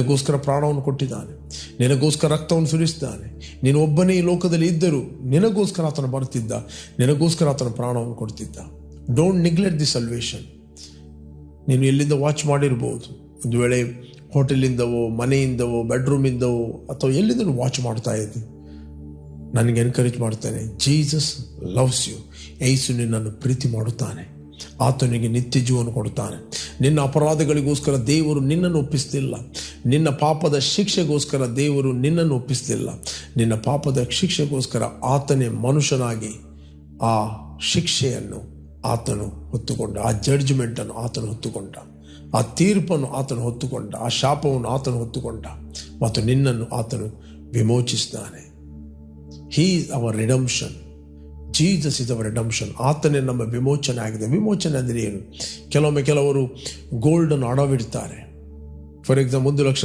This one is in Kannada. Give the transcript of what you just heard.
ನಿನಗೋಸ್ಕರ ಪ್ರಾಣವನ್ನು ಕೊಟ್ಟಿದ್ದಾನೆ, ನಿನಗೋಸ್ಕರ ರಕ್ತವನ್ನು ಸುರಿಸಿದ್ದಾನೆ. ನೀನು ಒಬ್ಬನೇ ಈ ಲೋಕದಲ್ಲಿ ಇದ್ದರೂ ನಿನಗೋಸ್ಕರ ಆತನು ಬರ್ತಿದ್ದ, ನಿನಗೋಸ್ಕರ ಆತನ ಪ್ರಾಣವನ್ನು ಕೊಡ್ತಿದ್ದ. Don't neglect the salvation. ನೀನು ಎಲ್ಲಿಂದ ವಾಚ್ ಮಾಡಿರ್ಬೋದು, ಒಂದು ವೇಳೆ ಹೋಟೆಲಿಂದವೋ, ಮನೆಯಿಂದವೋ, ಬೆಡ್ರೂಮಿಂದವೋ, ಅಥವಾ ಎಲ್ಲಿಂದ ವಾಚ್ ಮಾಡ್ತಾ ಇದ್ದಿ. ನನಗೆ ಎನ್ಕರೇಜ್ ಮಾಡ್ತಾನೆ, ಜೀಸಸ್ ಲವ್ಸ್ ಯು. ಯೇಸು ನಿನ್ನನ್ನು ಪ್ರೀತಿ ಮಾಡುತ್ತಾನೆ, ಆತನಿಗೆ ನಿತ್ಯ ಜೀವನ ಕೊಡುತ್ತಾನೆ. ನಿನ್ನ ಅಪರಾಧಗಳಿಗೋಸ್ಕರ ದೇವರು ನಿನ್ನನ್ನು ಒಪ್ಪಿಸ್ತಿಲ್ಲ, ನಿನ್ನ ಪಾಪದ ಶಿಕ್ಷೆಗೋಸ್ಕರ ದೇವರು ನಿನ್ನನ್ನು ಒಪ್ಪಿಸ್ತಿಲ್ಲ. ನಿನ್ನ ಪಾಪದ ಶಿಕ್ಷೆಗೋಸ್ಕರ ಆತನೇ ಮನುಷ್ಯನಾಗಿ ಆ ಶಿಕ್ಷೆಯನ್ನು ಆತನು ಹೊತ್ತುಕೊಂಡ, ಆ ಜಡ್ಜ್ಮೆಂಟನ್ನು ಆತನು ಹೊತ್ತುಕೊಂಡ, ಆ ತೀರ್ಪನ್ನು ಆತನು ಹೊತ್ತುಕೊಂಡ, ಆ ಶಾಪವನ್ನು ಆತನು ಹೊತ್ತುಕೊಂಡ ಮತ್ತು ನಿನ್ನನ್ನು ಆತನು ವಿಮೋಚಿಸಿದ್ದಾನೆ. He is our redemption. Jesus is our redemption. ಆತನೇ ನಮ್ಮ ವಿಮೋಚನೆ ಆಗಿದೆ. ವಿಮೋಚನೆ ಅಂದರೆ ಏನು? ಕೆಲವರು ಗೋಲ್ಡನ್ನು ಅಡವಿಡ್ತಾರೆ. For example, 1 lakh